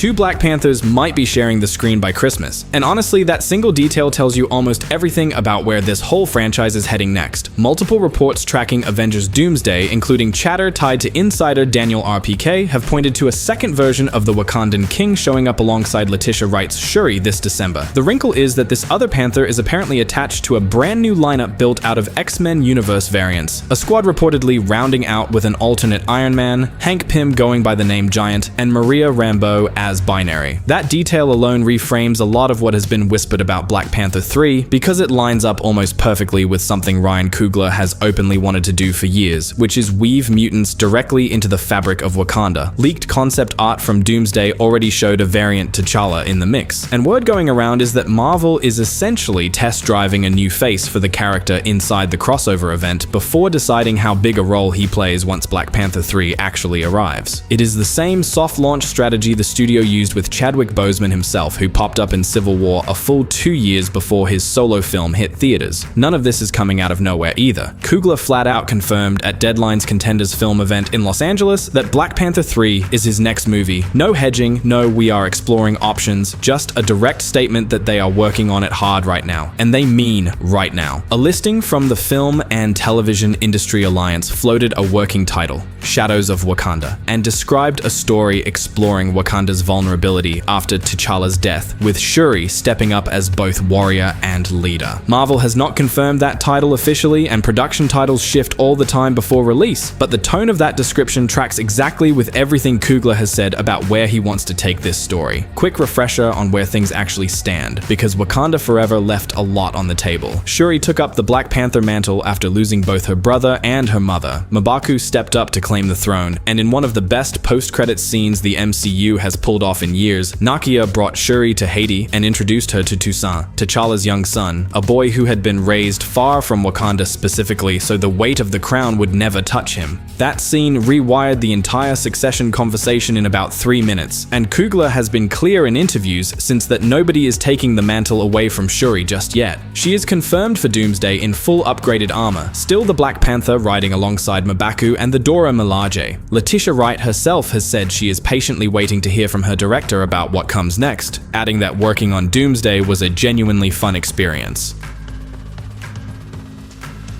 2 Black Panthers might be sharing the screen by Christmas. And honestly, that single detail tells you almost everything about where this whole franchise is heading next. Multiple reports tracking Avengers Doomsday, including chatter tied to insider Daniel RPK, have pointed to a second version of the Wakandan King showing up alongside Letitia Wright's Shuri this December. The wrinkle is that this other Panther is apparently attached to a brand new lineup built out of X-Men universe variants, a squad reportedly rounding out with an alternate Iron Man, Hank Pym going by the name Giant, and Maria Rambeau as Binary. That detail alone reframes a lot of what has been whispered about Black Panther 3 because it lines up almost perfectly with something Ryan Coogler has openly wanted to do for years, which is weave mutants directly into the fabric of Wakanda. Leaked concept art from Doomsday already showed a variant T'Challa in the mix, and word going around is that Marvel is essentially test driving a new face for the character inside the crossover event before deciding how big a role he plays once Black Panther 3 actually arrives. It is the same soft launch strategy the studio used with Chadwick Boseman himself, who popped up in Civil War a full 2 years before his solo film hit theaters. None of this is coming out of nowhere either. Coogler flat out confirmed at Deadline's Contenders film event in Los Angeles that Black Panther 3 is his next movie. No hedging, no we are exploring options, just a direct statement that they are working on it hard right now. And they mean right now. A listing from the Film and Television Industry Alliance floated a working title, Shadows of Wakanda, and described a story exploring Wakanda's vulnerability after T'Challa's death, with Shuri stepping up as both warrior and leader. Marvel has not confirmed that title officially, and production titles shift all the time before release, but the tone of that description tracks exactly with everything Coogler has said about where he wants to take this story. Quick refresher on where things actually stand, because Wakanda Forever left a lot on the table. Shuri took up the Black Panther mantle after losing both her brother and her mother. M'Baku stepped up to claim the throne, and in one of the best post-credits scenes the MCU has pulled off in years, Nakia brought Shuri to Haiti and introduced her to Toussaint, T'Challa's young son, a boy who had been raised far from Wakanda specifically so the weight of the crown would never touch him. That scene rewired the entire succession conversation in about 3 minutes, and Coogler has been clear in interviews since that nobody is taking the mantle away from Shuri just yet. She is confirmed for Doomsday in full upgraded armor, still the Black Panther riding alongside M'Baku and the Dora Milaje. Letitia Wright herself has said she is patiently waiting to hear from her director about what comes next, adding that working on Doomsday was a genuinely fun experience.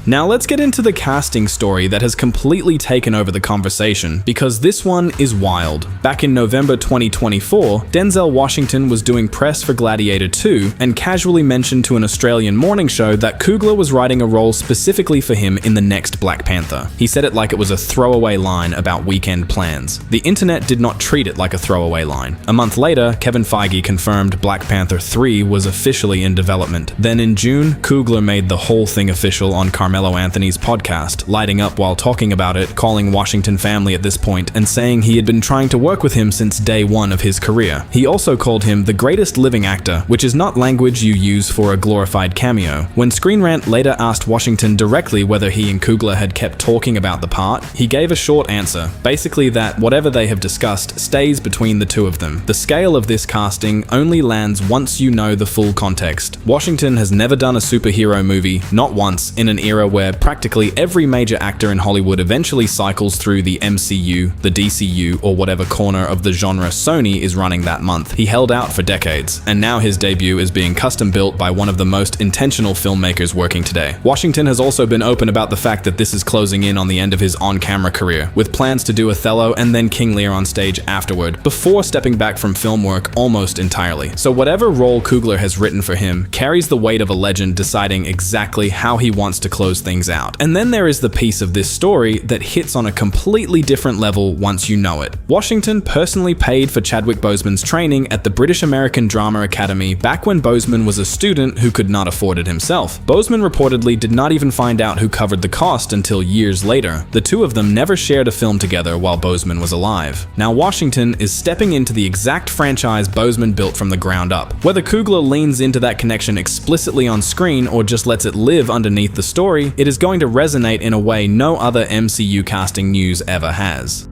Now let's get into the casting story that has completely taken over the conversation, because this one is wild. Back in November 2024, Denzel Washington was doing press for Gladiator 2 and casually mentioned to an Australian morning show that Coogler was writing a role specifically for him in the next Black Panther. He said it like it was a throwaway line about weekend plans. The internet did not treat it like a throwaway line. A month later, Kevin Feige confirmed Black Panther 3 was officially in development. Then in June, Coogler made the whole thing official on Carmelo Anthony's podcast, lighting up while talking about it, calling Washington family at this point, and saying he had been trying to work with him since day one of his career. He also called him the greatest living actor, which is not language you use for a glorified cameo. When Screen Rant later asked Washington directly whether he and Coogler had kept talking about the part, he gave a short answer, basically that whatever they have discussed stays between the two of them. The scale of this casting only lands once you know the full context. Washington has never done a superhero movie, not once, in an era where practically every major actor in Hollywood eventually cycles through the MCU, the DCU, or whatever corner of the genre Sony is running that month. He held out for decades, and now his debut is being custom built by one of the most intentional filmmakers working today. Washington has also been open about the fact that this is closing in on the end of his on-camera career, with plans to do Othello and then King Lear on stage afterward, before stepping back from film work almost entirely. So whatever role Coogler has written for him carries the weight of a legend deciding exactly how he wants to close things out. And then there is the piece of this story that hits on a completely different level once you know it. Washington personally paid for Chadwick Boseman's training at the British American Drama Academy back when Boseman was a student who could not afford it himself. Boseman reportedly did not even find out who covered the cost until years later. The two of them never shared a film together while Boseman was alive. Now Washington is stepping into the exact franchise Boseman built from the ground up. Whether Coogler leans into that connection explicitly on screen or just lets it live underneath the story, it is going to resonate in a way no other MCU casting news ever has.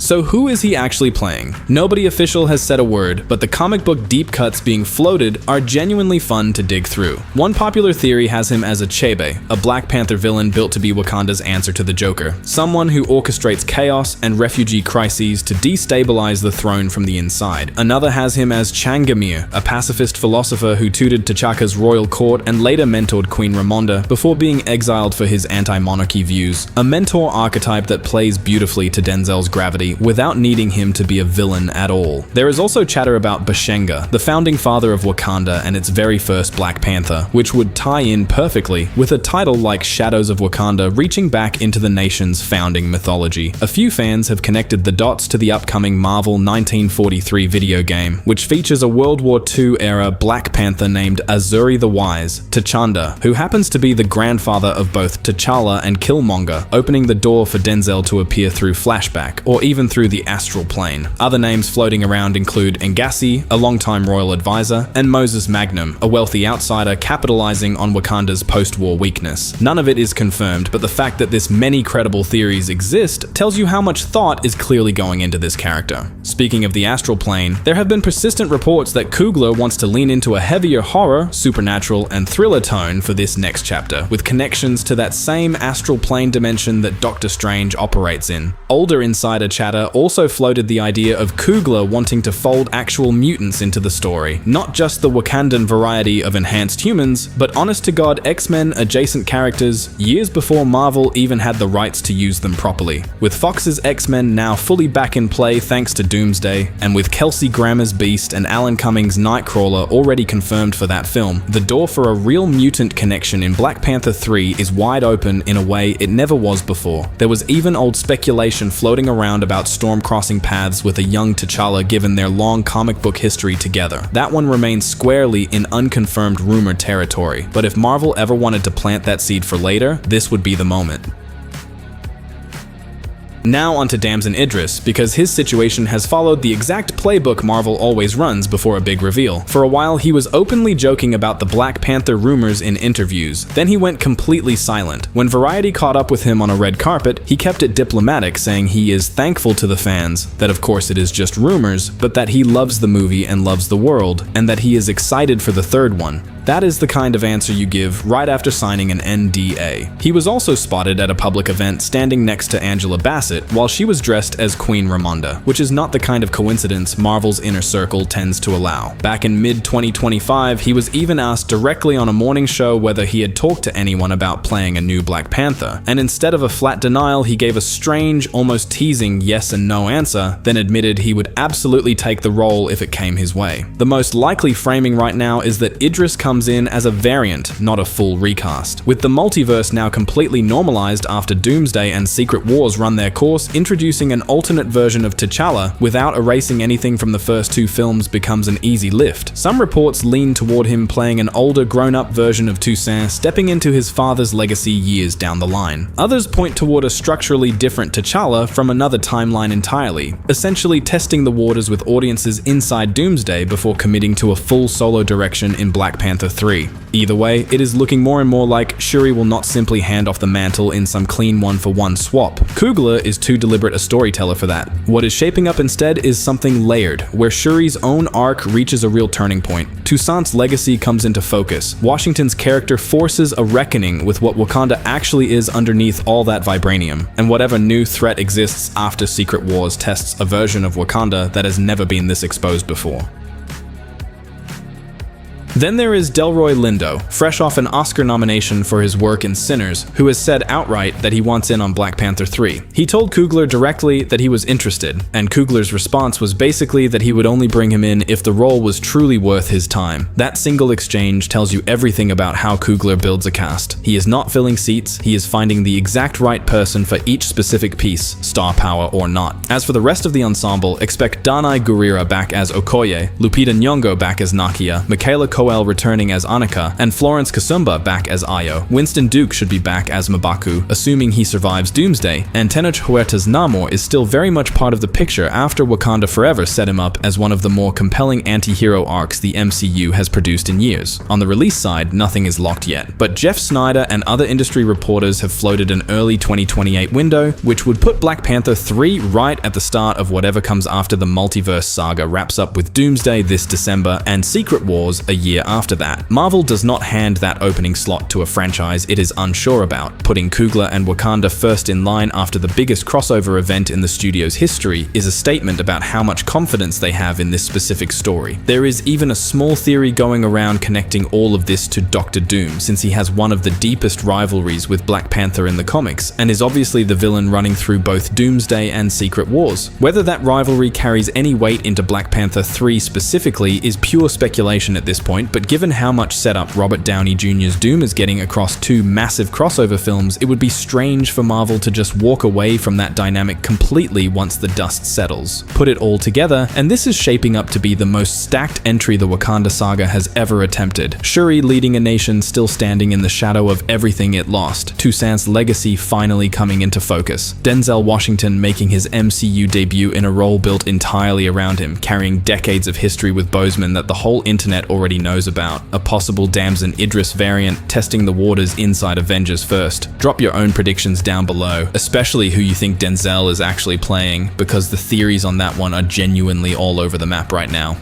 So who is he actually playing? Nobody official has said a word, but the comic book deep cuts being floated are genuinely fun to dig through. One popular theory has him as Achebe, a Black Panther villain built to be Wakanda's answer to the Joker, someone who orchestrates chaos and refugee crises to destabilize the throne from the inside. Another has him as Changamire, a pacifist philosopher who tutored T'Chaka's royal court and later mentored Queen Ramonda before being exiled for his anti-monarchy views, a mentor archetype that plays beautifully to Denzel's gravity without needing him to be a villain at all. There is also chatter about Bashenga, the founding father of Wakanda and its very first Black Panther, which would tie in perfectly with a title like Shadows of Wakanda reaching back into the nation's founding mythology. A few fans have connected the dots to the upcoming Marvel 1943 video game, which features a World War II era Black Panther named Azuri the Wise, T'Chanda, who happens to be the grandfather of both T'Challa and Killmonger, opening the door for Denzel to appear through flashback, or even through the astral plane. Other names floating around include Ngassi, a longtime royal advisor, and Moses Magnum, a wealthy outsider capitalizing on Wakanda's post-war weakness. None of it is confirmed, but the fact that this many credible theories exist tells you how much thought is clearly going into this character. Speaking of the astral plane, there have been persistent reports that Coogler wants to lean into a heavier horror, supernatural, and thriller tone for this next chapter, with connections to that same astral plane dimension that Doctor Strange operates in. Older insider chatter also floated the idea of Coogler wanting to fold actual mutants into the story, not just the Wakandan variety of enhanced humans, but honest-to-God X-Men adjacent characters years before Marvel even had the rights to use them properly. With Fox's X-Men now fully back in play thanks to Doomsday, and with Kelsey Grammer's Beast and Alan Cummings' Nightcrawler already confirmed for that film, the door for a real mutant connection in Black Panther 3 is wide open in a way it never was before. There was even old speculation floating around about Storm crossing paths with a young T'Challa given their long comic book history together. That one remains squarely in unconfirmed rumor territory, but if Marvel ever wanted to plant that seed for later, this would be the moment. Now onto Damson Idris, because his situation has followed the exact playbook Marvel always runs before a big reveal. For a while, he was openly joking about the Black Panther rumors in interviews. Then he went completely silent. When Variety caught up with him on a red carpet, he kept it diplomatic, saying he is thankful to the fans, that of course it is just rumors, but that he loves the movie and loves the world, and that he is excited for the third one. That is the kind of answer you give right after signing an NDA. He was also spotted at a public event standing next to Angela Bassett while she was dressed as Queen Ramonda, which is not the kind of coincidence Marvel's inner circle tends to allow. Back in mid-2025, he was even asked directly on a morning show whether he had talked to anyone about playing a new Black Panther, and instead of a flat denial, he gave a strange, almost teasing yes and no answer, then admitted he would absolutely take the role if it came his way. The most likely framing right now is that Idris comes in as a variant, not a full recast. With the multiverse now completely normalized after Doomsday and Secret Wars run their course, introducing an alternate version of T'Challa without erasing anything from the first two films becomes an easy lift. Some reports lean toward him playing an older, grown-up version of Toussaint, stepping into his father's legacy years down the line. Others point toward a structurally different T'Challa from another timeline entirely, essentially testing the waters with audiences inside Doomsday before committing to a full solo direction in Black Panther 3. Either way, it is looking more and more like Shuri will not simply hand off the mantle in some clean one-for-one swap. Coogler is too deliberate a storyteller for that. What is shaping up instead is something layered, where Shuri's own arc reaches a real turning point. Toussaint's legacy comes into focus. Washington's character forces a reckoning with what Wakanda actually is underneath all that vibranium, and whatever new threat exists after Secret Wars tests a version of Wakanda that has never been this exposed before. Then there is Delroy Lindo, fresh off an Oscar nomination for his work in Sinners, who has said outright that he wants in on Black Panther 3. He told Coogler directly that he was interested, and Coogler's response was basically that he would only bring him in if the role was truly worth his time. That single exchange tells you everything about how Coogler builds a cast. He is not filling seats, he is finding the exact right person for each specific piece, star power or not. As for the rest of the ensemble, expect Danai Gurira back as Okoye, Lupita Nyong'o back as Nakia, Michaela Joel returning as Annika, and Florence Kasumba back as Ayo. Winston Duke should be back as M'Baku, assuming he survives Doomsday, and Tenoch Huerta's Namor is still very much part of the picture after Wakanda Forever set him up as one of the more compelling anti-hero arcs the MCU has produced in years. On the release side, nothing is locked yet, but Jeff Snyder and other industry reporters have floated an early 2028 window, which would put Black Panther 3 right at the start of whatever comes after the multiverse saga wraps up with Doomsday this December and Secret Wars a year after that. Marvel does not hand that opening slot to a franchise it is unsure about. Putting Coogler and Wakanda first in line after the biggest crossover event in the studio's history is a statement about how much confidence they have in this specific story. There is even a small theory going around connecting all of this to Doctor Doom, since he has one of the deepest rivalries with Black Panther in the comics, and is obviously the villain running through both Doomsday and Secret Wars. Whether that rivalry carries any weight into Black Panther 3 specifically is pure speculation at this point, but given how much setup Robert Downey Jr.'s Doom is getting across two massive crossover films, it would be strange for Marvel to just walk away from that dynamic completely once the dust settles. Put it all together, and this is shaping up to be the most stacked entry the Wakanda saga has ever attempted. Shuri leading a nation still standing in the shadow of everything it lost, Toussaint's legacy finally coming into focus, Denzel Washington making his MCU debut in a role built entirely around him, carrying decades of history with Boseman that the whole internet already knows about, a possible Damson Idris variant testing the waters inside Avengers first. Drop your own predictions down below, especially who you think Denzel is actually playing, because the theories on that one are genuinely all over the map right now.